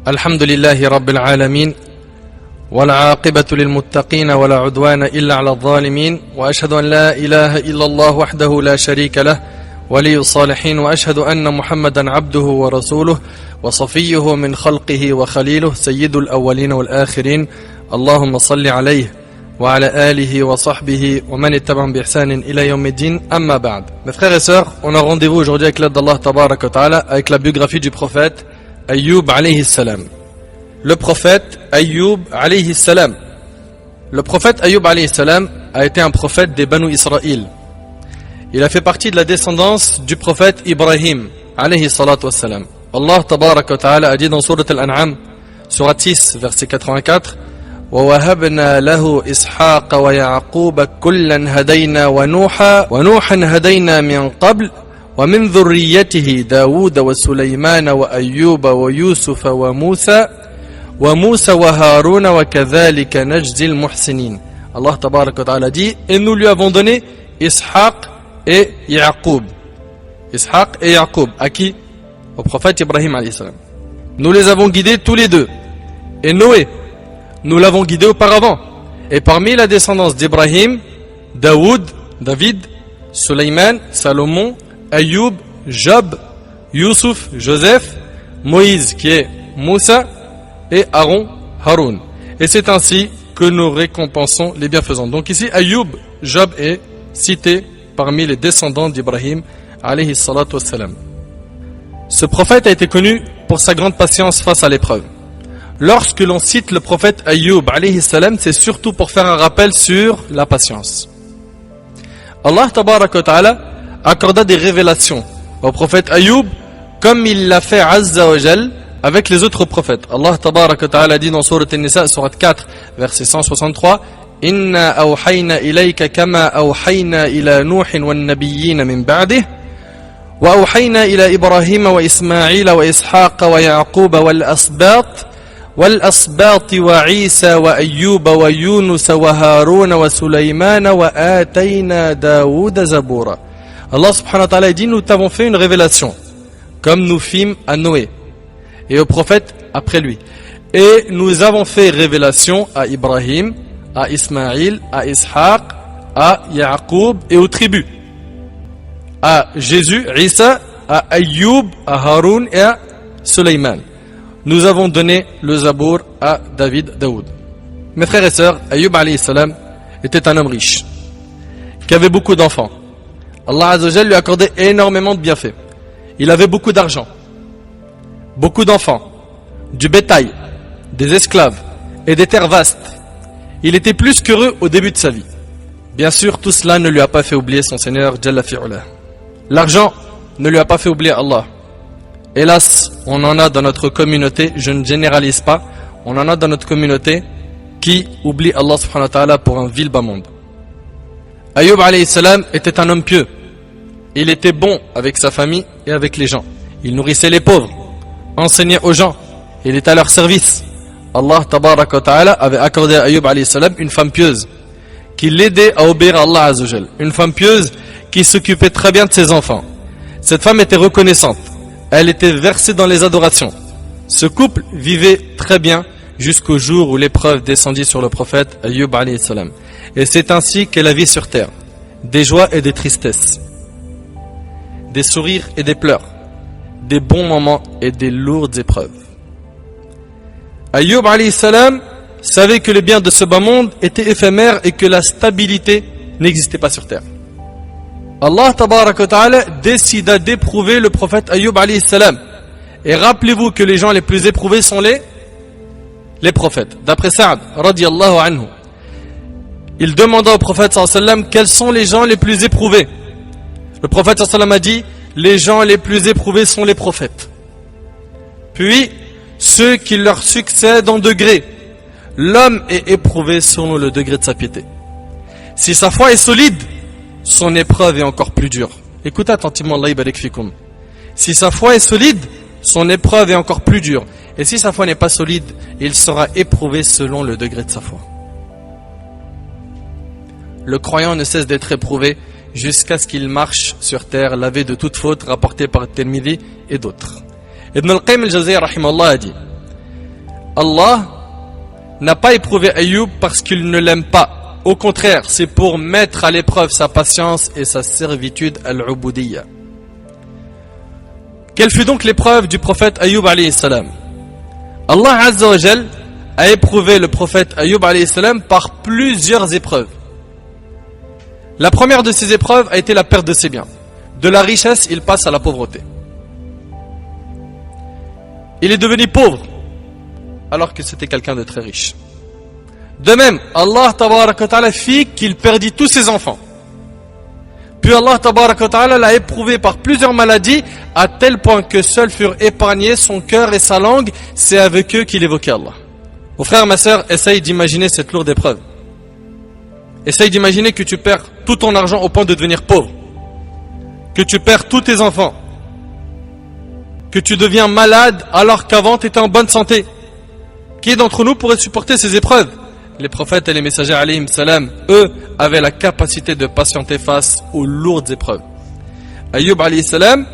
الحمد لله رب العالمين والعاقبة للمتقين ولا عدوان إلا على الظالمين وأشهد أن لا إله إلا الله وحده لا شريك له ولي الصالحين وأشهد أن محمدا عبده ورسوله وصفيه من خلقه وخليله سيد الأولين والآخرين اللهم صل عليه وعلى آله وصحبه ومن اتبعهم بإحسان إلى يوم الدين أما بعد. Mes frères et sœurs, on a rendez-vous aujourd'hui avec l'aide d'Allah Tabarak wa Ta'ala avec la biographie du prophète Ayyub alayhi salam. Le prophète Ayyub alayhi salam. Le prophète Ayyub alayhi salam a été un prophète des Banu Israël. Il a fait partie de la descendance du prophète Ibrahim alayhi salatu wassalam. Allah Tabarak wa Ta'ala a dit dans Surat Al-An'am, Surat 6, verset 84, وَوَهَبْنَا لَهُ إِسْحَاقَ وَيَعْقُوبَ كُلًّا هَدَيْنَا وَنُوحًا هَدَيْنَا مِنْ قَبْلِ ومن ذريته داود وسليمان وأيوب ويوسف وموسى وهارون وكذلك نجزي المحسنين. Allah Tabarak wa Ta'ala dit, et nous lui avons donné Ishaq et Yaqub. Ishaq et Yaqub, à qui? Au prophète Ibrahim alayhi salam. Nous les avons guidés tous les deux. Et Noé, nous l'avons guidé auparavant. Et parmi la descendance d'Ibrahim, David, Sulayman, Salomon, Ayoub, Job, Youssouf, Joseph, Moïse qui est Moussa et Aaron, Haroun. Et c'est ainsi que nous récompensons les bienfaisants. Donc ici Ayoub, Job est cité parmi les descendants d'Ibrahim alayhi salatu wassalam. Ce prophète a été connu pour sa grande patience face à l'épreuve. Lorsque l'on cite le prophète Ayoub alayhi salam, c'est surtout pour faire un rappel sur la patience. Allah Tabarak wa Ta'ala accorda des révélations au prophète Ayoub comme il l'a fait Azza wa Jal avec les autres prophètes. Allah Tabarak wa Ta'ala dit dans Surat An-Nisa, Surat 4, verset 163, Inna awhayna ilayka kama awhayna ila Nuhin wan nabiyyin min ba'dih wa awhayna ila Ibrahim wa Ismaïl wa Ishaq wa Yaqub والأسباط وعيسى وأيوب ويونس وهارون وسليمان وآتينا داود زبورا. Allah subhanahu wa ta'ala dit, nous t'avons fait une révélation comme nous fîmes à Noé et aux prophètes après lui, et nous avons fait révélation à Ibrahim, à Ismaïl, à Ishaq, à Yaqub et aux tribus, à Jésus, Isa, à Ayoub, à Haroun et à Sulayman. Nous avons donné le Zabour à Daoud. Mes frères et sœurs, Ayyub alayhi salam était un homme riche qui avait beaucoup d'enfants. Allah Azza wa Jal lui accordait énormément de bienfaits. Il avait beaucoup d'argent, beaucoup d'enfants, du bétail, des esclaves et des terres vastes. Il était plus qu'heureux au début de sa vie. Bien sûr, tout cela ne lui a pas fait oublier son Seigneur Jalla fi'ula. L'argent ne lui a pas fait oublier Allah. Hélas, on en a dans notre communauté, je ne généralise pas, on en a dans notre communauté qui oublie Allah subhanahu wa ta'ala pour un vil bas monde. Ayyub alayhi salam était un homme pieux. Il était bon avec sa famille et avec les gens. Il nourrissait les pauvres, enseignait aux gens, il était à leur service. Allah Tabarak wa Ta'ala avait accordé à Ayyub alayhi salam une femme pieuse qui l'aidait à obéir à Allah Azza wa Jal. Une femme pieuse qui s'occupait très bien de ses enfants. Cette femme était reconnaissante. Elle était versée dans les adorations. Ce couple vivait très bien jusqu'au jour où l'épreuve descendit sur le prophète Ayyub alayhi salam. Et c'est ainsi qu'est la vie sur terre. Des joies et des tristesses. Des sourires et des pleurs. Des bons moments et des lourdes épreuves. Ayyub alayhi salam savait que les biens de ce bas monde étaient éphémères et que la stabilité n'existait pas sur terre. Allah Tabarak wa Ta'ala décida d'éprouver le prophète Ayyub alayhi salam. Et rappelez-vous que les gens les plus éprouvés sont les prophètes. D'après Sa'd radiyallahu anhu, il demanda au prophète sallallahu alayhi wa sallam quels sont les gens les plus éprouvés. Le prophète sallallahu alayhi wa sallam a dit, les gens les plus éprouvés sont les prophètes. Puis ceux qui leur succèdent en degré. L'homme est éprouvé selon le degré de sa piété. Si sa foi est solide, son épreuve est encore plus dure. Écoutez attentivement, Allah barik fikum. Si sa foi est solide, son épreuve est encore plus dure. Et si sa foi n'est pas solide, il sera éprouvé selon le degré de sa foi. Le croyant ne cesse d'être éprouvé jusqu'à ce qu'il marche sur terre lavé de toute faute, rapporté par Tirmidhi et d'autres. Ibn al-Qayyim al-Jawziyya rahimahullah a dit, Allah n'a pas éprouvé Ayoub parce qu'il ne l'aime pas. Au contraire, c'est pour mettre à l'épreuve sa patience et sa servitude al-ubudiyya. Quelle fut donc l'épreuve du prophète Ayoub alayhi salam? Allah Azza wa Jal a éprouvé le prophète Ayoub alayhi salam par plusieurs épreuves. La première de ces épreuves a été la perte de ses biens. De la richesse, il passe à la pauvreté. Il est devenu pauvre alors que c'était quelqu'un de très riche. De même, Allah tabaraka wa ta'ala fit qu'il perdit tous ses enfants. Puis Allah tabaraka wa ta'ala l'a éprouvé par plusieurs maladies à tel point que seuls furent épargnés son cœur et sa langue. C'est avec eux qu'il évoquait Allah. Mon frère, ma sœur, essaye d'imaginer cette lourde épreuve. Essaye d'imaginer que tu perds tout ton argent au point de devenir pauvre. Que tu perds tous tes enfants. Que tu deviens malade alors qu'avant tu étais en bonne santé. Qui d'entre nous pourrait supporter ces épreuves? Les prophètes et les messagers alayhim salam, eux, avaient la capacité de patienter face aux lourdes épreuves. Ayoub alayhi salam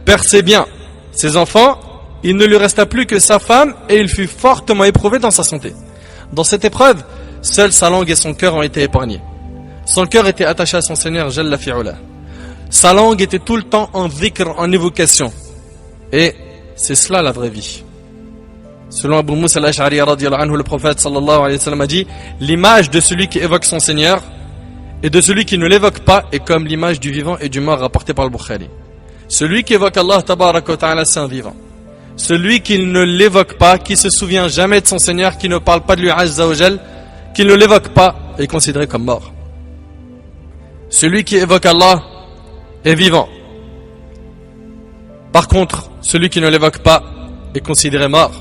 perd ses biens, ses enfants, il ne lui resta plus que sa femme et il fut fortement éprouvé dans sa santé. Dans cette épreuve, seule sa langue et son cœur ont été épargnés. Son cœur était attaché à son Seigneur Jalla fi'ula. Sa langue était tout le temps en dhikr, en évocation. Et c'est cela la vraie vie. Selon Abu Musa al-Ash'ari radiyallahu anhu, le prophète sallallahu alayhi wa sallam a dit: l'image de celui qui évoque son Seigneur et de celui qui ne l'évoque pas est comme l'image du vivant et du mort rapporté par le Bukhari. Celui qui évoque Allah tabaraka wa ta'ala, c'est un vivant. Celui qui ne l'évoque pas, qui se souvient jamais de son Seigneur, qui ne parle pas de lui azza wa jal, qui ne l'évoque pas, est considéré comme mort. Celui qui évoque Allah est vivant. Par contre, celui qui ne l'évoque pas est considéré mort.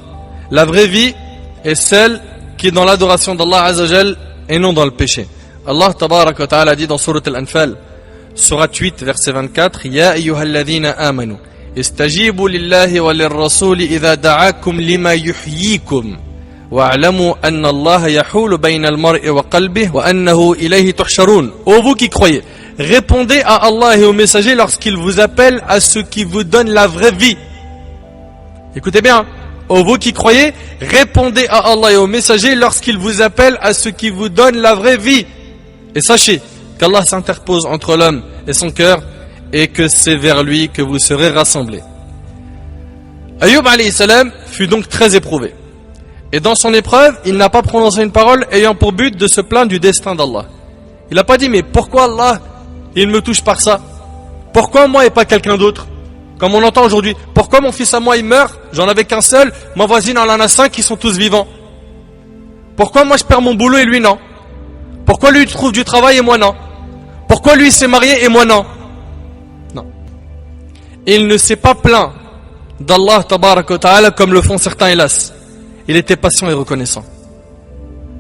La vraie vie est celle qui est dans l'adoration d'Allah Azza wa Jal et non dans le péché. Allah tabaraka wa ta'ala dit dans Surat Al-Anfal, Surat 8, verset 24, Ya ayyuhalladhina amanu, istajibu lillahi wa lirrasuli idha da'akum lima yuhyikum, wa'alamu anna Allah yahulu bayna al-mar'i wa qalbihi wa annahu ilayhi tuhsharun. Ô vous qui croyez, répondez à Allah et aux messagers lorsqu'ils vous appellent à ce qui vous donne la vraie vie. Écoutez bien, ô vous qui croyez, répondez à Allah et aux messagers lorsqu'ils vous appellent à ce qui vous donne la vraie vie. Et sachez qu'Allah s'interpose entre l'homme et son cœur et que c'est vers lui que vous serez rassemblés. Ayoub alayhi salam fut donc très éprouvé. Et dans son épreuve, il n'a pas prononcé une parole ayant pour but de se plaindre du destin d'Allah. Il n'a pas dit, mais pourquoi Allah, il me touche par ça? Pourquoi moi et pas quelqu'un d'autre? Comme on entend aujourd'hui, pourquoi mon fils à moi il meurt? J'en avais qu'un seul, ma voisine en a 5 qui sont tous vivants. Pourquoi moi je perds mon boulot et lui non? Pourquoi lui il trouve du travail et moi non? Pourquoi lui il s'est marié et moi non? Non. Il ne s'est pas plaint d'Allah tabaraka wa ta'ala comme le font certains hélas. Il était patient et reconnaissant.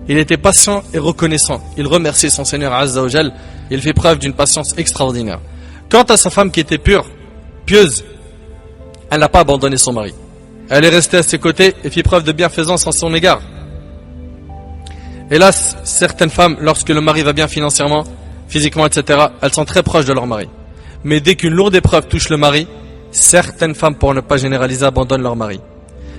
Il était patient et reconnaissant. Il remerciait son Seigneur Azza wa Jal. Il fait preuve d'une patience extraordinaire. Quant à sa femme qui était pieuse, elle n'a pas abandonné son mari. Elle est restée à ses côtés et fit preuve de bienfaisance en son égard. Hélas, certaines femmes, lorsque le mari va bien financièrement, physiquement, etc., elles sont très proches de leur mari. Mais dès qu'une lourde épreuve touche le mari, certaines femmes, pour ne pas généraliser, abandonnent leur mari.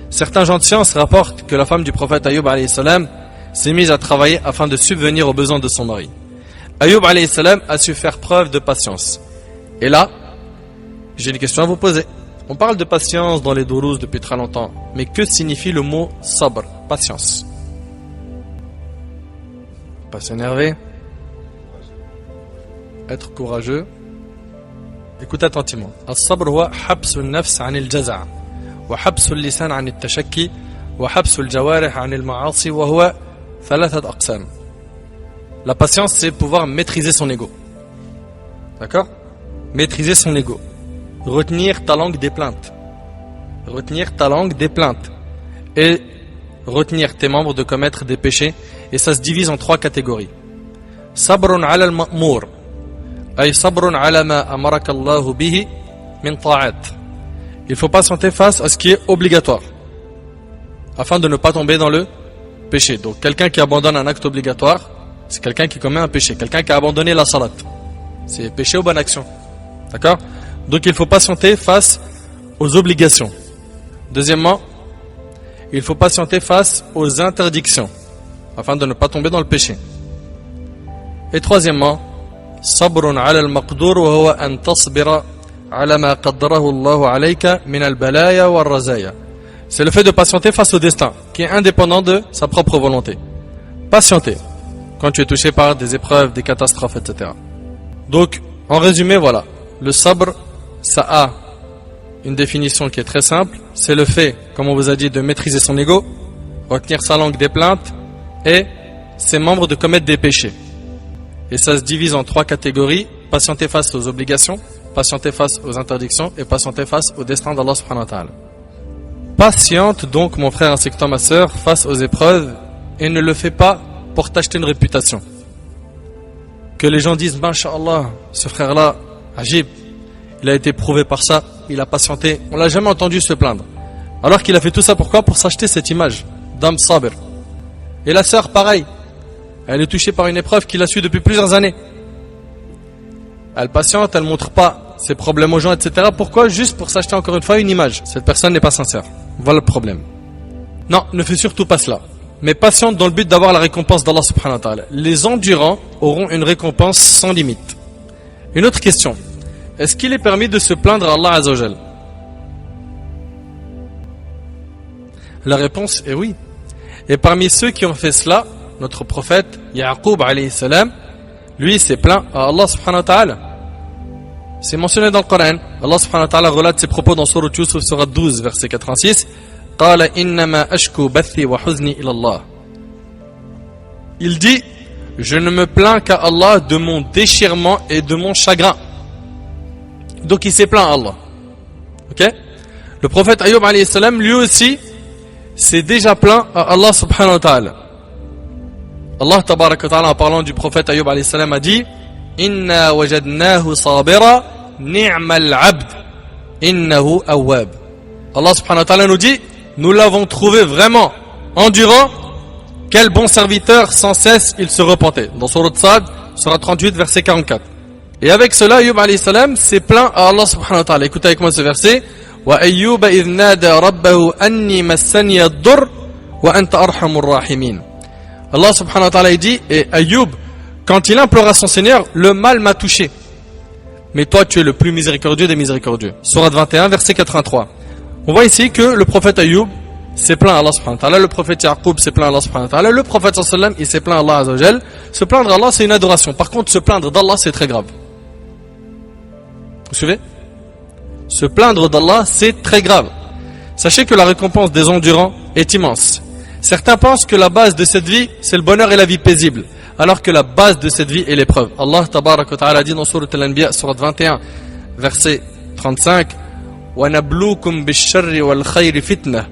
Certains gens de science rapportent que la femme du prophète Ayoub alayhi salam s'est mise à travailler afin de subvenir aux besoins de son mari. Ayoub alayhi salam a su faire preuve de patience. Et là, j'ai une question à vous poser. On parle de patience dans les dourous depuis très longtemps. Mais que signifie le mot sabr, patience? Pas s'énerver. Être courageux. Écoutez attentivement. As-sabr huwa habsu an-nafs 'an al-jaza' wa habsu al-lisan 'an al-tashakki wa habsu al-jawarih 'an al-ma'asi wa huwa thalathat aqsam. La patience, c'est pouvoir maîtriser son ego. D'accord? Maîtriser son ego. Retenir ta langue des plaintes. Retenir ta langue des plaintes. Et retenir tes membres de commettre des péchés. Et ça se divise en 3 catégories. Sabrun ala al-ma'mour. Ay sabrun ala ma amaraka Allahu bihi min ta'at. Il faut patienter face à ce qui est obligatoire. Afin de ne pas tomber dans le péché. Donc quelqu'un qui abandonne un acte obligatoire, c'est quelqu'un qui commet un péché. Quelqu'un qui a abandonné la salat, c'est péché ou bonne action. D'accord? Donc il faut patienter face aux obligations. Deuxièmement, il faut patienter face aux interdictions, afin de ne pas tomber dans le péché. Et troisièmement, sabrun ala al-maqdur wa huwa an tasbira ala ma qaddarahu Allahu alayka min al-balaya wa ar-razaya. C'est le fait de patienter face au destin, qui est indépendant de sa propre volonté. Patienter quand tu es touché par des épreuves, des catastrophes, etc. Donc, en résumé, voilà, le sabr, ça a une définition qui est très simple. C'est le fait, comme on vous a dit, de maîtriser son ego, retenir sa langue des plaintes et ses membres de commettre des péchés. Et ça se divise en 3 catégories: patienter face aux obligations, patienter face aux interdictions et patienter face au destin d'Allah subhanahu wa ta'ala. Patiente donc, mon frère ainsi que toi, ma sœur, face aux épreuves, et ne le fais pas pour t'acheter une réputation. Que les gens disent, Masha'Allah, ce frère-là, Ajib, il a été prouvé par ça, il a patienté. On l'a jamais entendu se plaindre. Alors qu'il a fait tout ça pourquoi? Pour s'acheter cette image d'homme sabr. Et la sœur, pareil. Elle est touchée par une épreuve qu'il a suit depuis plusieurs années. Elle patiente, elle montre pas ses problèmes aux gens, etc. Pourquoi? Juste pour s'acheter encore une fois une image. Cette personne n'est pas sincère. Voilà le problème. Non, ne fais surtout pas cela. Mais patiente dans le but d'avoir la récompense d'Allah subhanahu wa ta'ala. Les endurants auront une récompense sans limite. Une autre question. Est-ce qu'il est permis de se plaindre à Allah azza wa jal? La réponse est oui. Et parmi ceux qui ont fait cela, notre prophète Yaqub alayhi salam, lui s'est plaint à Allah subhanahu wa ta'ala. C'est mentionné dans le Coran. Allah subhanahu wa ta'ala relate ses propos dans Sourate Yusuf, Sourate 12, verset 86. قال إنما أشكو بثي وحزني إلى الله. Il dit, je ne me plains qu'à Allah de mon déchirement et de mon chagrin. Donc il s'est plaint à Allah. Ok? Le prophète Ayyub alayhi salam, lui aussi, s'est déjà plaint à Allah subhanahu wa ta'ala. Allah tabaraka wa ta'ala, en parlant du prophète Ayyub alayhi salam, a dit, Inna wajadnahu sabira ni'mal abd innahu awwab. Allah subhanahu wa ta'ala nous dit, nous l'avons trouvé vraiment endurant, quel bon serviteur, sans cesse il se repentait. Dans Sourate Sad, Sourate 38, verset 44. Et avec cela, Ayyub alayhi salam s'est plaint à Allah subhanahu wa ta'ala. Écoutez avec moi ce verset. Wa ayyuba idh nada rabbahu anni massani ad-dur wa anta arhamur rahimin. Allah subhanahu wa ta'ala dit, et Ayyub, quand il implora son Seigneur, le mal m'a touché. Mais toi, tu es le plus miséricordieux des miséricordieux. Sourate 21, verset 83. On voit ici que le prophète Ayyub s'est plaint à Allah subhanahu wa ta'ala, le prophète Yaqub s'est plaint à Allah subhanahu wa ta'ala, le prophète sallallahu alayhi wa sallam, il s'est plaint à Allah azza wa jal. Se plaindre à Allah, c'est une adoration. Par contre, se plaindre d'Allah, c'est très grave. Vous suivez? Se plaindre d'Allah, c'est très grave. Sachez que la récompense des endurants est immense. Certains pensent que la base de cette vie, c'est le bonheur et la vie paisible, alors que la base de cette vie est l'épreuve. Allah tabaraka wa ta'ala dit dans Sourate Al-Anbiya, Sourate 21, verset 35, وَنَبْلُوكُمْ بِالشَّرِّ وَالْخَيْرِ فِتْنَةً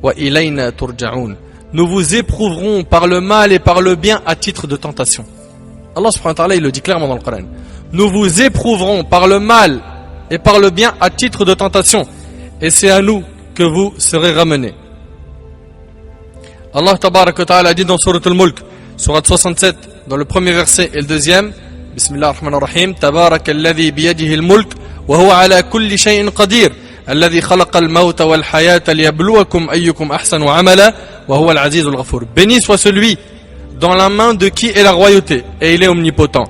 وَإِلَيْنَا تُرْجَعُونَ. Nous vous éprouverons par le mal et par le bien à titre de tentation. Allah subhanahu wa ta'ala, il le dit clairement dans le Coran. Nous vous éprouverons par le mal et par le bien à titre de tentation, et c'est à nous que vous serez ramenés. Allah tabaraka wa ta'ala dit dans Sourate Al-Mulk, Sourate 67, dans le premier verset et le deuxième, Bismillah ar-Rahman ar-Rahim, Tabaraka alladhi biyadihi al-mulk, wa huwa ala kulli shay'in qadir, alladhi khalaqa al-mawta wal-hayata liyabluwakum ayyukum ahsanu amala, wa huwa al-aziz al-ghafur. Béni soit celui dans la main de qui est la royauté, et il est omnipotent.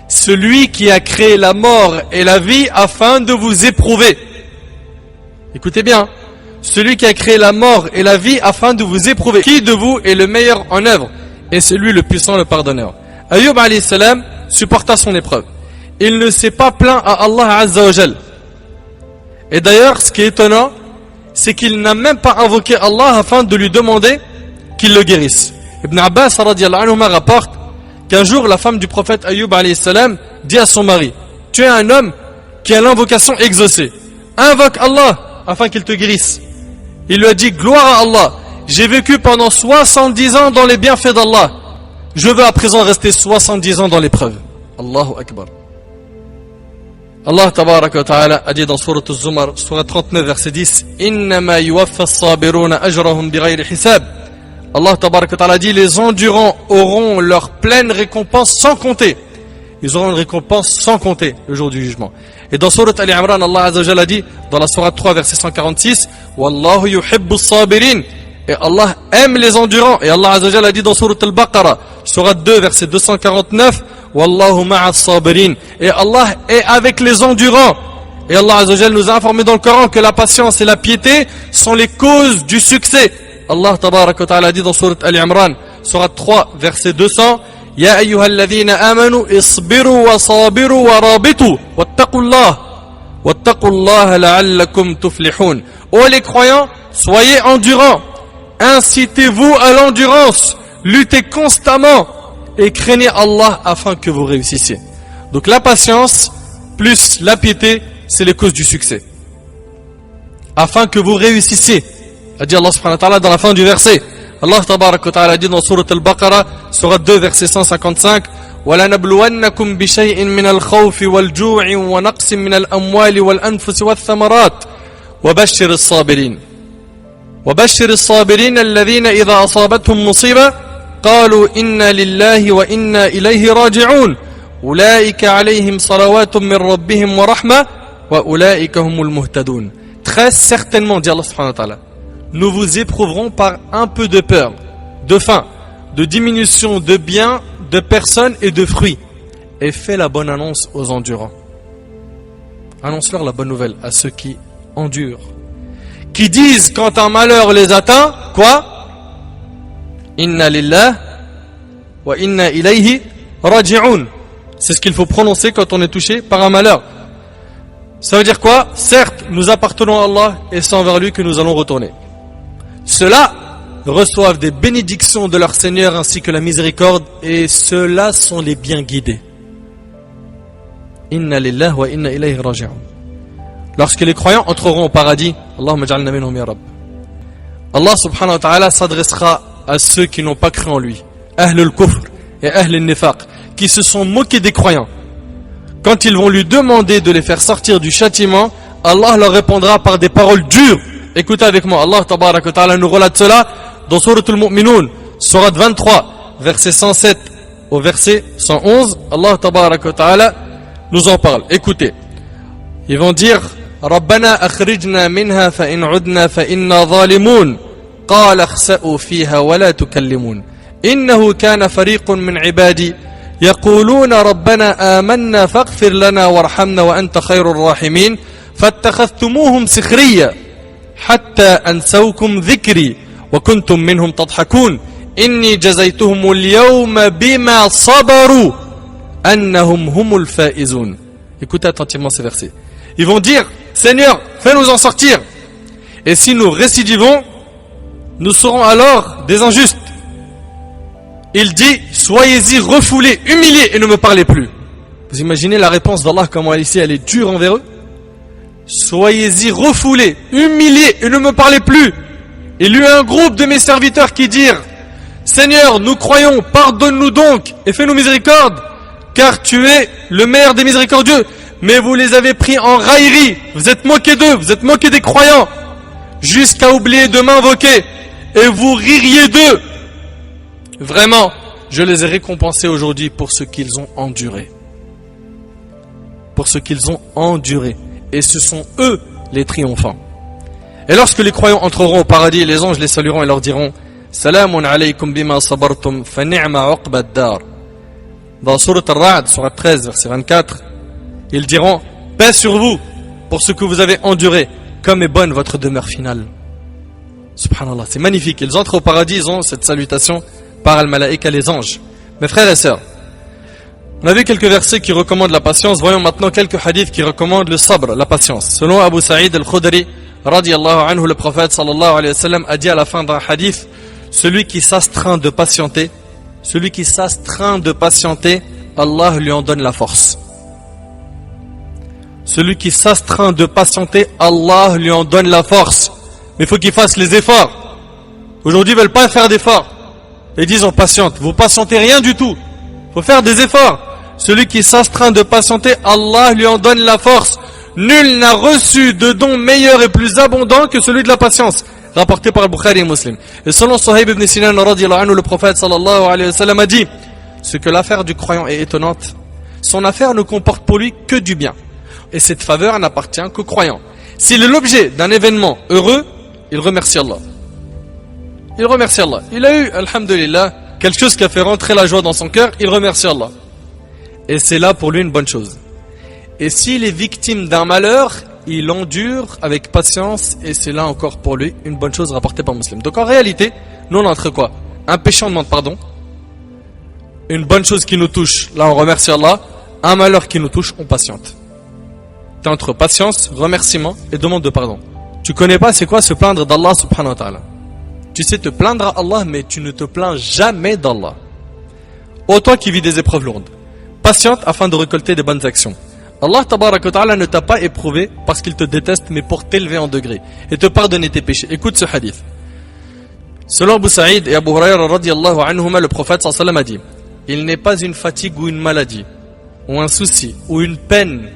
Celui qui a créé la mort et la vie afin de vous éprouver. Écoutez bien, celui qui a créé la mort et la vie afin de vous éprouver. Qui de vous est le meilleur en œuvre? Et c'est lui le puissant, le pardonneur. Ayyub alayhi salam supporta son épreuve. Il ne s'est pas plaint à Allah azza wa jal. Et d'ailleurs, ce qui est étonnant, c'est qu'il n'a même pas invoqué Allah afin de lui demander qu'il le guérisse. Ibn Abbas radiyallahu anhu rapporte qu'un jour la femme du prophète Ayyub alayhi salam dit à son mari, tu es un homme qui a l'invocation exaucée, invoque Allah afin qu'il te guérisse. Il lui a dit, gloire à Allah, j'ai vécu pendant 70 ans dans les bienfaits d'Allah, je veux à présent rester 70 ans dans l'épreuve. Allahu Akbar. Allah tabaraka wa ta'ala a dit dans Sourate Az-Zumar, Sourate 39 verset 10, innama yuwaffa as-sabiruna ajrahum bighayri hisab. Allah tabaraka wa ta'ala dit, les endurants auront leur pleine récompense sans compter. Ils auront une récompense sans compter le jour du jugement. Et dans Sourate Al-Imran, Allah azza wa jalla a dit, dans la Sourate 3 verset 146, Wallahu yuhibbu as-sabirin, Et Allah aime les endurants. Et Allah Azza wa Jalla a dit dans Surat Al-Baqarah, Surat 2, verset 249, Wallahu ma'as sabirin. Et Allah est avec les endurants. Et Allah Azza wa Jalla nous a informé dans le Coran que la patience et la piété sont les causes du succès. Allah Tabarak wa Ta'ala a dit dans Surat Al-Imran, Surat 3, verset 200, Ya ayyuhalladhina amanu isbiru wa sabiru wa rabitu wattaqullaha la'allakum tuflihun. Ô les croyants, soyez endurants, incitez-vous à l'endurance, luttez constamment et craignez Allah afin que vous réussissiez. Donc la patience plus la piété, c'est les causes du succès. Afin que vous réussissiez, a dit Allah subhanahu wa ta'ala dans la fin du verset. Allah tabarak wa ta'ala dit dans Surat Al-Baqarah, Surat 2, verset 155, وَلَنَبْلُوَنَّكُمْ بِشَيْءٍ مِّنَ الْخَوْفِ وَالْجُوعِ وَنَقْصٍ مِّنَ الْأَمْوَالِ وَالْأَنفُسِ وَالثَّمَرَاتِ وَبَشِّرِ الصَّابِرِينَ وَبَشِّرِ الصَّابِرِينَ الَّذِينَ إِذَا أَصَابَتْهُمْ مُصِيبَةٌ قَالُوا إِنَّا لِلَّهِ وَإِنَّا إِلَيْهِ راجعون أُولَئِكَ عَلَيْهِمْ صَلَوَاتٌ مِّن رَّبِّهِمْ وَرَحْمَةٌ وَأُولَئِكَ هُمُ الْمُهْتَدُونَ. Très certainement, dit Allah subhanahu wa ta'ala, nous vous éprouverons par un peu de peur, de faim, de diminution de biens, de personnes et de fruits. Et fais la bonne annonce aux endurants. Annonce-leur la bonne nouvelle à ceux qui endurent. Qui disent quand un malheur les atteint, quoi? Inna lillah wa inna ilayhi raji'un. C'est ce qu'il faut prononcer quand on est touché par un malheur. Ça veut dire quoi? Certes, nous appartenons à Allah et c'est envers lui que nous allons retourner. Ceux-là reçoivent des bénédictions de leur Seigneur ainsi que la miséricorde et ceux-là sont les bien guidés. Inna lillah wa inna ilayhi raji'un. Lorsque les croyants entreront au paradis, Allahumma ja'alna minhum ya Rabb, Allah subhanahu wa ta'ala s'adressera à ceux qui n'ont pas cru en lui, Ahlul Kufr et Ahlul Nifaq, qui se sont moqués des croyants. Quand ils vont lui demander de les faire sortir du châtiment, Allah leur répondra par des paroles dures. Écoutez avec moi, Allah tabarak wa ta'ala nous relate cela dans Surat Al-Mu'minun, Surat 23, verset 107 au verset 111. Allah tabarak wa ta'ala nous en parle. Écoutez, ils vont dire Rabbana akhrijna minha fa in udna fa inna zalimun qala khsa'u fiha wa la tukallimun innahu kana fariqun min ibadi يقولون ربنا آمنا فاغفر لنا وارحمنا وأنت خير الراحمين فاتخذتموهم سخريا حتى أنسوكم ذكري وكنتم منهم تضحكون إني جزيتهم اليوم بما صبروا أنهم هم الفائزون. Écoutez attentivement ces versets. Ils vont dire Seigneur, fais-nous en sortir. Et si nous récidivons, nous serons alors des injustes. Il dit, soyez-y refoulés, humiliés et ne me parlez plus. Vous imaginez la réponse d'Allah, comment ici elle est dure envers eux? Soyez-y refoulés, humiliés et ne me parlez plus. Il y eut un groupe de mes serviteurs qui dirent, Seigneur, nous croyons, pardonne-nous donc et fais-nous miséricorde, car tu es le meilleur des miséricordieux. Mais vous les avez pris en raillerie, vous êtes moqués d'eux, vous êtes moqués des croyants, jusqu'à oublier de m'invoquer et vous ririez d'eux. Vraiment, je les ai récompensés aujourd'hui pour ce qu'ils ont enduré. Pour ce qu'ils ont enduré. Et ce sont eux les triomphants. Et lorsque les croyants entreront au paradis, les anges les salueront et leur diront Salamun alaykum bima sabartum fa ni'ma uqba ad-dar. Dans Surat Al-Ra'd, Surat 13, verset 24, ils diront paix sur vous pour ce que vous avez enduré, comme est bonne votre demeure finale. Subhanallah, c'est magnifique. Ils entrent au paradis, ils ont cette salutation par Al-Malaïka, les anges. Mes frères et sœurs, on a vu quelques versets qui recommandent la patience. Voyons maintenant quelques hadiths qui recommandent le sabr, la patience. Selon Abu Sa'id al-Khudri, radiyallahu anhu, le prophète sallallahu alayhi wa sallam a dit à la fin d'un hadith, celui qui s'astreint de patienter, Allah lui en donne la force. Celui qui s'astreint de patienter, Allah lui en donne la force. Mais il faut qu'il fasse les efforts. Aujourd'hui, ils ne veulent pas faire d'efforts. Ils disent on patiente. Vous patientez rien du tout. Il faut faire des efforts. Celui qui s'astreint de patienter, Allah lui en donne la force. Nul n'a reçu de don meilleur et plus abondant que celui de la patience. Rapporté par Bukhari et Muslim. Et selon Suhaib ibn Sinan, radiyallahu anhu, le prophète sallallahu alayhi wa sallam a dit ce que l'affaire du croyant est étonnante. Son affaire ne comporte pour lui que du bien. Et cette faveur n'appartient qu'aux croyants. S'il est l'objet d'un événement heureux, il remercie Allah. il remercie Allah. Il a eu, alhamdulillah, quelque chose qui a fait rentrer la joie dans son cœur, il remercie Allah. Et c'est là pour lui une bonne chose. Et s'il est victime d'un malheur, il endure avec patience, et c'est là encore pour lui une bonne chose rapportée par Muslim. Donc en réalité, nous on est entre quoi? Un péché, on demande pardon. Une bonne chose qui nous touche, là on remercie Allah. Un malheur qui nous touche, on patiente. T'es entre patience, remerciement et demande de pardon. Tu connais pas c'est quoi se plaindre d'Allah subhanahu wa ta'ala. Tu sais te plaindre à Allah, mais tu ne te plains jamais d'Allah. Ô toi qui vis des épreuves lourdes, patiente afin de récolter des bonnes actions. Allah tabaraka wa ta'ala ne t'a pas éprouvé parce qu'il te déteste, mais pour t'élever en degré et te pardonner tes péchés. Écoute ce hadith. Selon Abu Saïd et Abu Hurayra radiyallahu anhuma, le prophète sallallahu alayhi wa sallam a dit: il n'est pas une fatigue ou une maladie, ou un souci, ou une peine,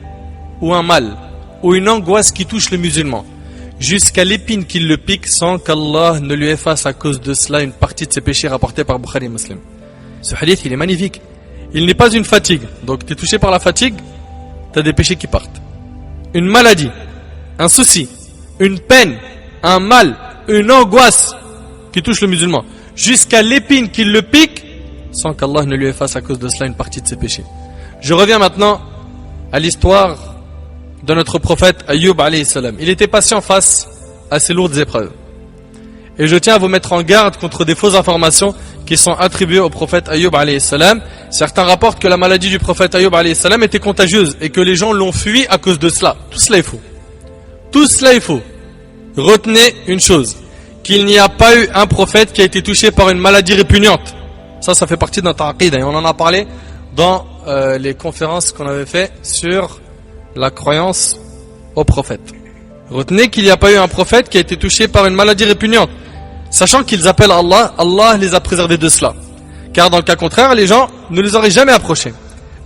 ou un mal, ou une angoisse qui touche le musulman, jusqu'à l'épine qui le pique, sans qu'Allah ne lui efface à cause de cela une partie de ses péchés rapportés par Bukhari et Muslim. Ce hadith, il est magnifique. Il n'est pas une fatigue. Donc, tu es touché par la fatigue, tu as des péchés qui partent. Une maladie, un souci, une peine, un mal, une angoisse qui touche le musulman, jusqu'à l'épine qui le pique, sans qu'Allah ne lui efface à cause de cela une partie de ses péchés. Je reviens maintenant à l'histoire de notre prophète Ayyub alayhi salam. Il était patient face à ces lourdes épreuves. Et je tiens à vous mettre en garde contre des fausses informations qui sont attribuées au prophète Ayyub alayhi salam. Certains rapportent que la maladie du prophète Ayyub alayhi salam était contagieuse et que les gens l'ont fui à cause de cela. Tout cela est faux. Tout cela est faux. Retenez une chose, qu'il n'y a pas eu un prophète qui a été touché par une maladie répugnante. Ça fait partie de notre aqida et on en a parlé dans les conférences qu'on avait fait sur la croyance au prophète. Retenez qu'il n'y a pas eu un prophète qui a été touché par une maladie répugnante, sachant qu'ils appellent Allah, Allah les a préservés de cela. Car dans le cas contraire, les gens ne les auraient jamais approchés.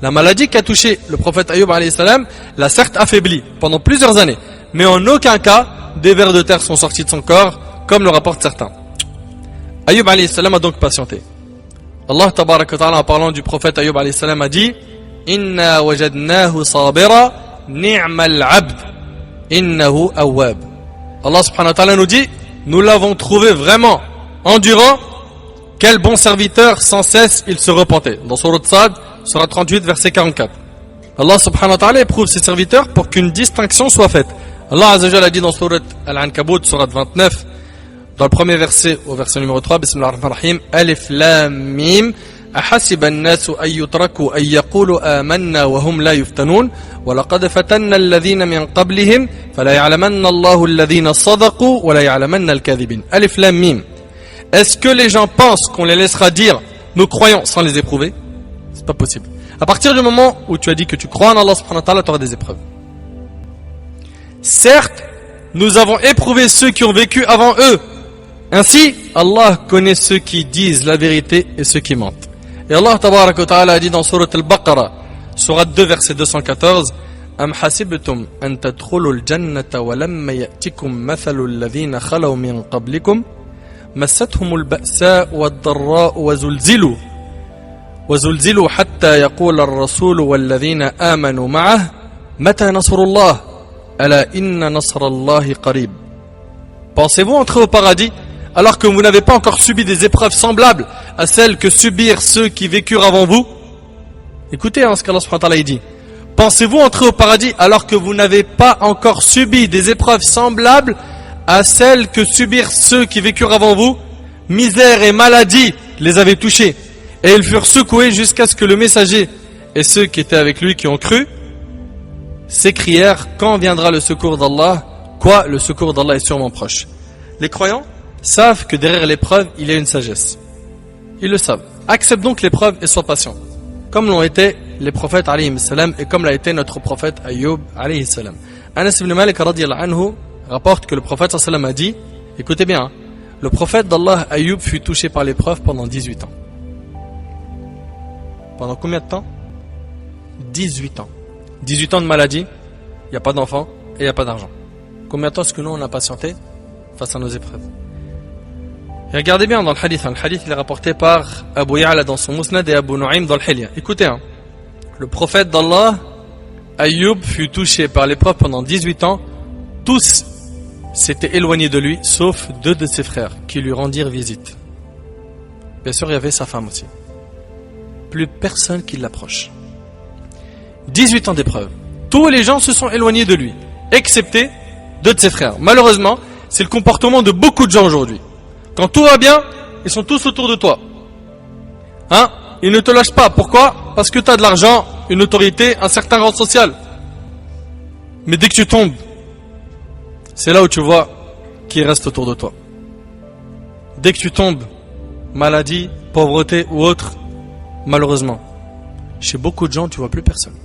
La maladie qui a touché le prophète Ayyub alayhi salam l'a certes affaibli pendant plusieurs années, mais en aucun cas des vers de terre sont sortis de son corps, comme le rapportent certains. Ayyub alayhi salam a donc patienté. Allah tabaraka wa ta'ala, en parlant du prophète Ayyub alayhi salam, a dit: Inna wajadnahu sabira ni'mal abd innahu awwab. Allah subhanahu wa ta'ala nous dit: nous l'avons trouvé vraiment endurant, quel bon serviteur, sans cesse il se repentait. Dans Sourate Sad, Sourate 38, verset 44. Allah subhanahu wa ta'ala éprouve ses serviteurs pour qu'une distinction soit faite. Allah azza wa jalla a dit dans Sourate Al-Ankabut, Sourate 29, dans le premier verset, au verset numéro 3, Bismillah ar-Rahman ar-Rahim, Alif Lam Mim, أحسب الناس أن يتركوا أن يقولوا آمنا وهم لا يفتنون ولقد فتنا الذين من قبلهم فلا يعلمن الله الذين صدقوا ولا يعلمن الكاذبين. Alif Lam Mim. Est-ce que les gens pensent qu'on les laissera dire nous croyons sans les éprouver? C'est pas possible. À partir du moment où tu as dit que tu crois en Allah subhanahu wa ta'ala, tu auras des épreuves. Certes, nous avons éprouvé ceux qui ont vécu avant eux. Ainsi, Allah connaît ceux qui disent la vérité et ceux qui mentent. Et Allah tabaraka wa ta'ala a dit dans Sourate Al-Baqarah, Sourate 2, verset 214, Am hasibtum an tadkhulul jannata wa lamma ya'tikum mathalul ladhina khalaw min qablikum massathumul ba'sa'u wad-dharra'u wa zulzilu hatta yaqula ar-rasulu wal ladhina amanu ma'ah mata nasrullah ala inna nasrallahi qarib. Pensez-vous entrer au paradis alors que vous n'avez pas encore subi des épreuves semblables à celles que subirent ceux qui vécurent avant vous? Écoutez ce qu'Allah subhanahu wa ta'ala dit. Pensez-vous entrer au paradis alors que vous n'avez pas encore subi des épreuves semblables à celles que subirent ceux qui vécurent avant vous? Misère et maladie les avaient touchés, et ils furent secoués jusqu'à ce que le messager et ceux qui étaient avec lui qui ont cru s'écrièrent: quand viendra le secours d'Allah? Quoi, le secours d'Allah est sûrement proche. Les croyants savent que derrière l'épreuve, il y a une sagesse. Ils le savent. Accepte donc l'épreuve et sois patient. Comme l'ont été les prophètes alayhi salam et comme l'a été notre prophète Ayyub alayhi salam. Anas ibn Malik radiyallahu anhu rapporte que le prophète sallam a dit, écoutez bien, le prophète d'Allah Ayyub fut touché par l'épreuve pendant 18 ans. Pendant combien de temps? 18 ans. 18 ans de maladie, il n'y a pas d'enfant et il n'y a pas d'argent. Combien de temps est-ce que nous on a patienté face à nos épreuves? Et regardez bien dans le hadith. Le hadith il est rapporté par Abu Ya'la dans son Musnad et Abu Nu'aym dans le Hilya. Écoutez, le prophète d'Allah Ayyub fut touché par l'épreuve pendant 18 ans. Tous s'étaient éloignés de lui, sauf 2 de ses frères qui lui rendirent visite. Bien sûr, il y avait sa femme aussi. Plus personne qui l'approche. 18 ans d'épreuve. Tous les gens se sont éloignés de lui, excepté 2 de ses frères. Malheureusement, c'est le comportement de beaucoup de gens aujourd'hui. Quand tout va bien, ils sont tous autour de toi. Hein? Ils ne te lâchent pas. Pourquoi? Parce que tu as de l'argent, une autorité, un certain rang social. Mais dès que tu tombes, c'est là où tu vois qui reste autour de toi. Dès que tu tombes, maladie, pauvreté ou autre, malheureusement, chez beaucoup de gens, tu vois plus personne.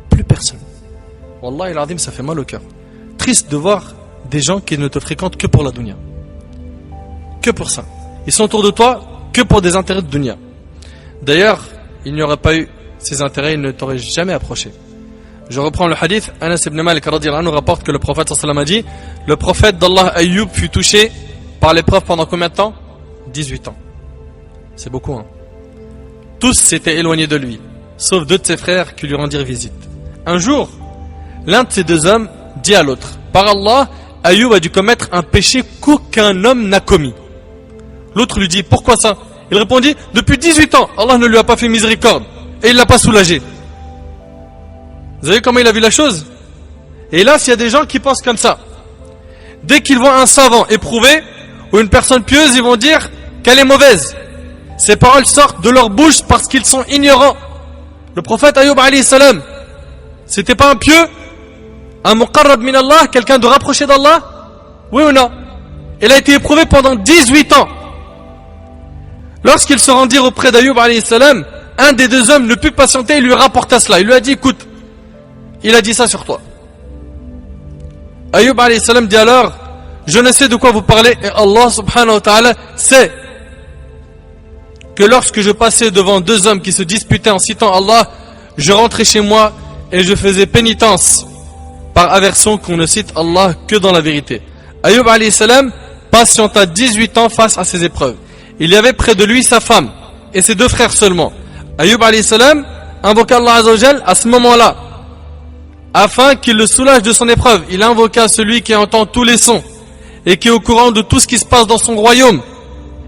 Plus personne. Wallahi al-azim, ça fait mal au cœur. Triste de voir des gens qui ne te fréquentent que pour la dunya. Que pour ça. Ils sont autour de toi que pour des intérêts de dunya. D'ailleurs, il n'y aurait pas eu ces intérêts, ils ne t'auraient jamais approché. Je reprends le hadith. Anas ibn Malik radhiyallahu anhu rapporte que le prophète sallallahu alayhi wa sallam a dit: le prophète d'Allah Ayyub fut touché par l'épreuve pendant combien de temps? 18 ans. C'est beaucoup, hein. Tous s'étaient éloignés de lui, sauf 2 de ses frères qui lui rendirent visite. Un jour, l'un de ces 2 hommes dit à l'autre: par Allah, Ayyub a dû commettre un péché qu'aucun homme n'a commis. L'autre lui dit: pourquoi ça? Il répondit: depuis 18 ans, Allah ne lui a pas fait miséricorde et il l'a pas soulagé. Vous savez comment il a vu la chose? Et là, s'il y a des gens qui pensent comme ça, dès qu'ils voient un savant éprouvé ou une personne pieuse, ils vont dire qu'elle est mauvaise. Ces paroles sortent de leur bouche parce qu'ils sont ignorants. Le prophète Ayyub alayhi salam, c'était pas un pieux, un muqarrab min Allah, quelqu'un de rapproché d'Allah? Oui ou non? Il a été éprouvé pendant 18 ans. Lorsqu'ils se rendirent auprès d'Ayyub alayhi salam, un des 2 hommes ne put patienter et lui rapporta cela. Il lui a dit: écoute, il a dit ça sur toi. Ayyub alayhi salam dit alors: je ne sais de quoi vous parlez, et Allah subhanahu wa ta'ala sait que lorsque je passais devant 2 hommes qui se disputaient en citant Allah, je rentrais chez moi et je faisais pénitence par aversion qu'on ne cite Allah que dans la vérité. Ayyub alayhi salam patienta 18 ans face à ces épreuves. Il y avait près de lui sa femme et ses 2 frères seulement. Ayyub alayhi salam invoqua Allah azza wa jal à ce moment-là afin qu'il le soulage de son épreuve. Il invoqua celui qui entend tous les sons et qui est au courant de tout ce qui se passe dans son royaume.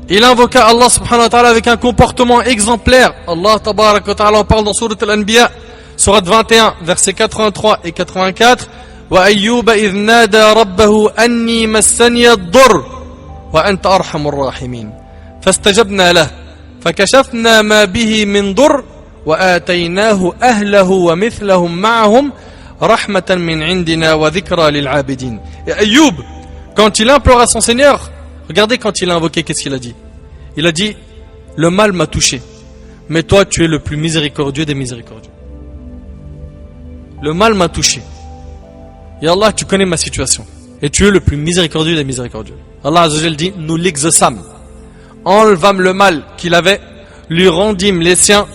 Il invoqua Allah subhanahu wa ta'ala avec un comportement exemplaire. Allah tabarak wa ta'ala en parle dans Sourate Al-Anbiya, Sourate 21, versets 83 et 84. Wa ayyuba idh nada rabbahu anni massani ad-durr wa anta arhamur rahimin. Fastajabna lahu fakashafna ma bihi min durr wa ataynahu ahlahu wa mithlahum ma'ahum rahmatan min indina wa dhikra lil 'abidin. Et Ayyub, quand il implora son Seigneur, regardez quand il a invoqué, qu'est-ce qu'il a dit? Il a dit: le mal m'a touché, mais toi tu es le plus miséricordieux des miséricordieux. Le mal m'a touché. Et Allah, tu connais ma situation. Et tu es le plus miséricordieux des miséricordieux. Allah Azza wa Jal dit: nous l'exaucâmes. Enlevâmes le mal qu'il avait, lui rendîmes les siens,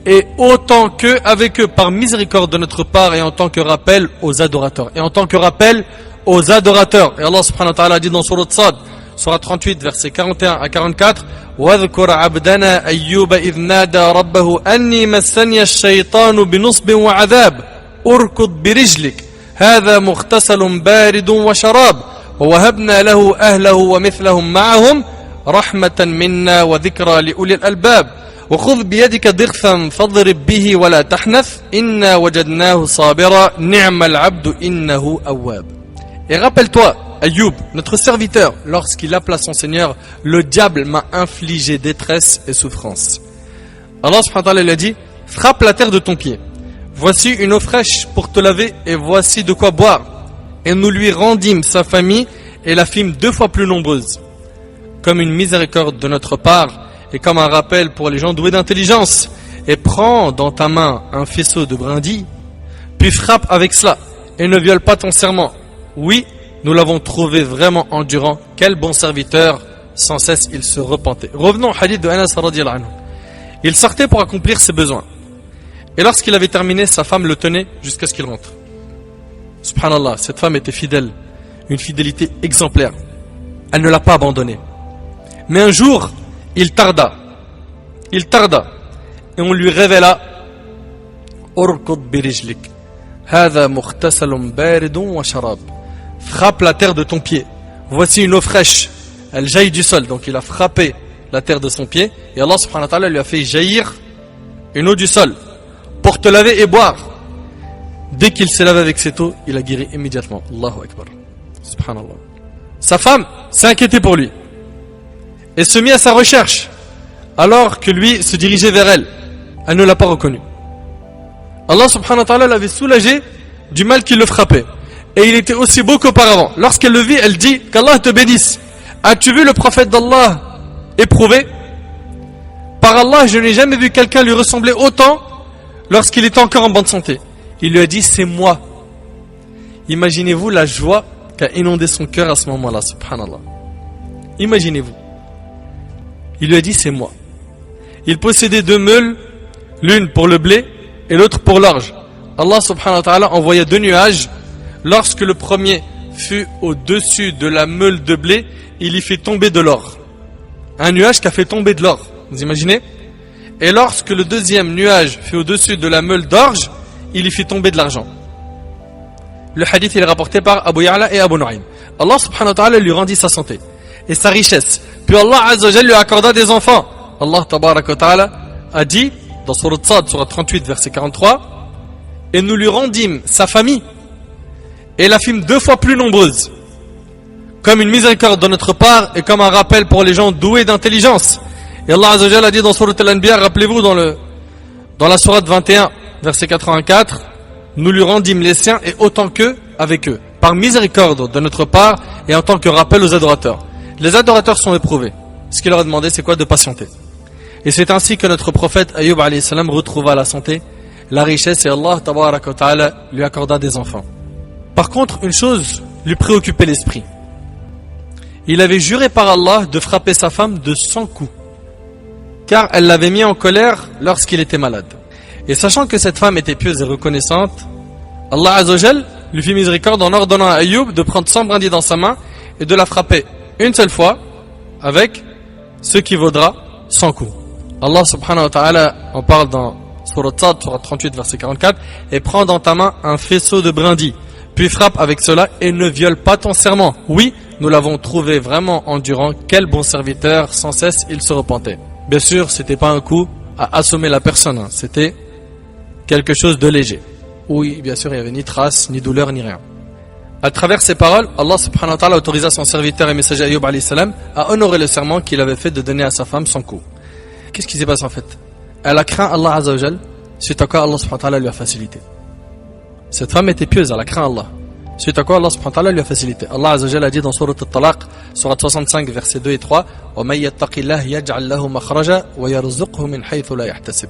et autant qu'eux, avec eux, par miséricorde de notre part, et en tant que rappel aux adorateurs. Et en tant que rappel aux adorateurs. Et Allah subhanahu wa ta'ala dit dans Sourate Sad, Sourate 38, versets 41 à 44, وَاذْكُرْ عَبْدَنَا أَيُّوبَ إِذْ نَادَى رَبَّهُ أَنِّي مَسَّنِيَ الشَّيْطَانُ بِنُصْبٍ وَعَذَابٍ أُرْكُضْ بِرِجْلِكَ هَذَا مُغْتَسَلٌ بَارِدٌ وَشَرَابٌ وَوَهَبْنَا لَهُ أَهْلَهُ وَمِثْلَهُم مَّعَهُمْ رَحْمَةً مِنَّا وَذِكْرَى لِأُولِي الْأَلْبَابِ وَخُذْ بِيَدِكَ ضِغْثًا فَاضْرِب بِهِ وَلَا تَحْنَثْ إِنَّا وَجَدْنَاهُ صَابِرًا نِعْمَ الْعَبْدُ إِنَّهُ أَوَّابٌ. Et rappelle-toi, Ayyub, notre serviteur, lorsqu'il appela son Seigneur, le diable m'a infligé détresse et souffrance. Allah subhanahu wa ta'ala lui a dit: frappe la terre de ton pied. Voici une eau fraîche pour te laver et voici de quoi boire. Et nous lui rendîmes sa famille et la fîmes 2 fois plus nombreuse. Comme une miséricorde de notre part et comme un rappel pour les gens doués d'intelligence. Et prends dans ta main un faisceau de brindilles, puis frappe avec cela et ne viole pas ton serment. Oui, nous l'avons trouvé vraiment endurant. Quel bon serviteur, sans cesse il se repentait. Revenons au hadith de Anas radhiyallahu anhu. Il sortait pour accomplir ses besoins. Et lorsqu'il avait terminé, sa femme le tenait jusqu'à ce qu'il rentre. Subhanallah, cette femme était fidèle, une fidélité exemplaire. Elle ne l'a pas abandonné. Mais un jour, il tarda. Et on lui révéla: Urkud birijlik. Hada mukhtasalun baridun wa sharab. frappe la terre de ton pied. Voici une eau fraîche, elle jaillit du sol. Donc il a frappé la terre de son pied et Allah subhanahu wa ta'ala lui a fait jaillir une eau du sol pour te laver et boire. Dès qu'il s'est lavé avec cette eau, il a guéri immédiatement. Allahu Akbar. Subhanallah. Sa femme s'est inquiétée pour lui et se mit à sa recherche alors que lui se dirigeait vers elle. Elle ne l'a pas reconnu. Allah subhanahu wa ta'ala l'avait soulagé du mal qui le frappait. Et il était aussi beau qu'auparavant. Lorsqu'elle le vit, elle dit qu'Allah te bénisse. As-tu vu le prophète d'Allah éprouvé? Par Allah, je n'ai jamais vu quelqu'un lui ressembler autant lorsqu'il était encore en bonne santé. Il lui a dit, c'est moi. Imaginez-vous la joie qu'a inondé son cœur à ce moment-là, subhanallah. Imaginez-vous. Il lui a dit, c'est moi. Il possédait 2 meules, l'une pour le blé et l'autre pour l'orge. Allah subhanahu wa ta'ala envoya 2 nuages. Lorsque le premier fut au-dessus de la meule de blé, il y fit tomber de l'or. Un nuage qui a fait tomber de l'or. Vous imaginez? Et lorsque le deuxième nuage fut au-dessus de la meule d'orge, il y fit tomber de l'argent. Le hadith il est rapporté par Abu Ya'la et Abu Nu'aym. Allah subhanahu wa ta'ala lui rendit sa santé et sa richesse. Puis Allah azza wa jalla lui accorda des enfants. Allah tabarak wa ta'ala a dit dans Surat Sad, Surat 38, verset 43, et nous lui rendîmes sa famille et la fîmes 2 fois plus nombreuse, comme une miséricorde de notre part et comme un rappel pour les gens doués d'intelligence. Et Allah azza wa jalla a dit dans Surat Al-Anbiya, rappelez-vous dans la Surat 21, verset 84, nous lui rendîmes les siens et autant qu'eux avec eux, par miséricorde de notre part et en tant que rappel aux adorateurs. Les adorateurs sont éprouvés. Ce qu'il leur a demandé, c'est quoi? De patienter. Et c'est ainsi que notre prophète Ayyub alayhi salam retrouva la santé, la richesse et Allah tabaraka wa ta'ala lui accorda des enfants. Par contre, une chose lui préoccupait l'esprit. Il avait juré par Allah de frapper sa femme de 100 coups, car elle l'avait mis en colère lorsqu'il était malade. Et sachant que cette femme était pieuse et reconnaissante, Allah azza wa jal lui fit miséricorde en ordonnant à Ayyub de prendre 100 brindilles dans sa main et de la frapper une seule fois avec ce qui vaudra 100 coups. Allah subhanahu wa ta'ala en parle dans Surat Sad, Surat 38, verset 44, et prends dans ta main un faisceau de brindilles, puis frappe avec cela et ne viole pas ton serment. Oui, nous l'avons trouvé vraiment endurant, quel bon serviteur, sans cesse il se repentait. Bien sûr, c'était pas un coup à assommer la personne, c'était quelque chose de léger. Oui, bien sûr, il n'y avait ni trace, ni douleur, ni rien. À travers ces paroles, Allah subhanahu wa ta'ala autorisa son serviteur et messager Ayyub alayhi salam à honorer le serment qu'il avait fait de donner à sa femme 100 coups. Qu'est-ce qui s'est passé en fait? Elle a craint Allah azza wa jal, suite à quoi Allah subhanahu wa ta'ala lui a facilité. Cette femme était pieuse, elle a craint Allah. Suite à quoi Allah subhanahu wa ta'ala lui a facilité. Allah azza wa jal a dit dans Surat Al-Talaq, Surat 65, versets 2 et 3, وَمَن يَتَّقِ اللَّهَ يَجْعَلْ لَهُ مَخْرَجًا وَيَرْزُقْهُ مِنْ حَيْثُ لَا يَحْتَسِبُ.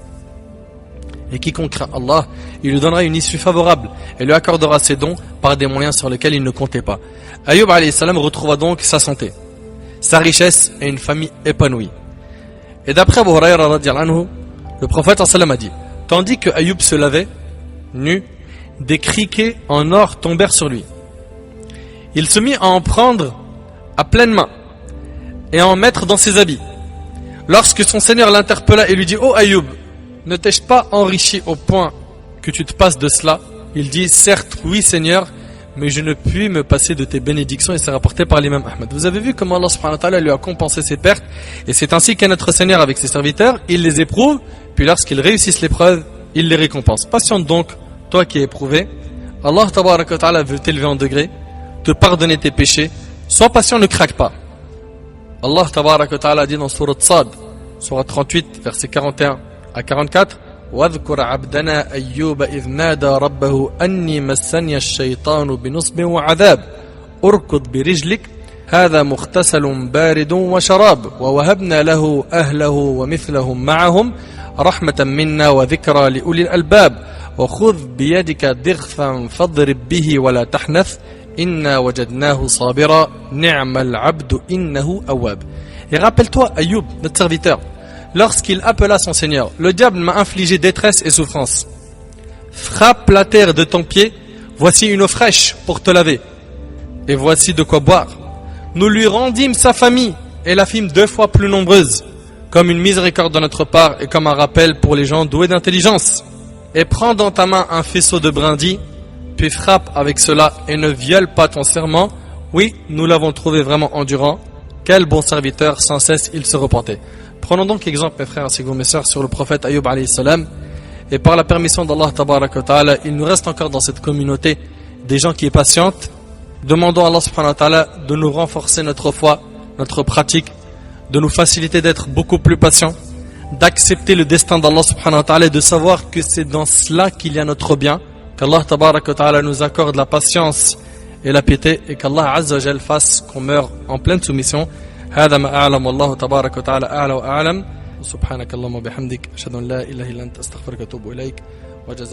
Et quiconque craint Allah, il lui donnera une issue favorable et lui accordera ses dons par des moyens sur lesquels il ne comptait pas. Ayyub alayhi salam retrouva donc sa santé, sa richesse et une famille épanouie. Et d'après Abu Hurayra radiyallahu anhu, le prophète sallam a dit, tandis que Ayyub se lavait, nu, des criquets en or tombèrent sur lui. Il se mit à en prendre à pleine main et à en mettre dans ses habits. Lorsque son Seigneur l'interpella et lui dit, oh Ayyub, ne t'ai-je pas enrichi au point que tu te passes de cela? Il dit, certes, oui Seigneur, mais je ne puis me passer de tes bénédictions, et c'est rapporté par l'imam Ahmad. Vous avez vu comment Allah subhanahu wa ta'ala lui a compensé ses pertes, et c'est ainsi qu'est notre Seigneur avec ses serviteurs, il les éprouve, puis lorsqu'ils réussissent l'épreuve, il les récompense. Patiente donc, toi qui es éprouvé, Allah tabaraka wa ta'ala veut t'élever en degré, te pardonner tes péchés, sois patient, ne craque pas. Allah tabaraka wa ta'ala dit dans Surat Sad, Surat 38, verset 41 à 44, واذكر عبدنا أيوب إذ نادى ربه أني مسني الشيطان بنصب وعذاب أركض برجلك هذا مغتسل بارد وشراب ووهبنا له أهله ومثلهم معهم رحمة منا وذكرى لأولي الألباب وخذ بيدك ضغثا فاضرب به ولا تحنث إنا وجدناه صابرا نعم العبد إنه أواب. Et rappelle-toi Ayyub, notre serviteur, lorsqu'il appela son Seigneur, le diable m'a infligé détresse et souffrance. Frappe la terre de ton pied, voici une eau fraîche pour te laver, et voici de quoi boire. Nous lui rendîmes sa famille et la fîmes 2 fois plus nombreuse, comme une miséricorde de notre part et comme un rappel pour les gens doués d'intelligence. Et prends dans ta main un faisceau de brindilles, puis frappe avec cela et ne viole pas ton serment, oui, nous l'avons trouvé vraiment endurant. Quel bon serviteur, sans cesse il se repentait. Prenons donc exemple, mes frères ainsi que mes sœurs, sur le prophète Ayyub alayhi salam. Et par la permission d'Allah tabaraka wa ta'ala, il nous reste encore dans cette communauté des gens qui patientent. Demandons à Allah subhanahu wa ta'ala de nous renforcer notre foi, notre pratique, de nous faciliter d'être beaucoup plus patients, d'accepter le destin d'Allah subhanahu wa ta'ala et de savoir que c'est dans cela qu'il y a notre bien, qu'Allah tabaraka wa ta'ala nous accorde la patience et la piété et qu'Allah azza wa jal fasse qu'on meure en pleine soumission. هذا ما أعلم والله تبارك وتعالى أعلى وأعلم سبحانك اللهم وبحمدك أشهد أن لا إله إلا أنت أستغفرك وأتوب إليك وجزاك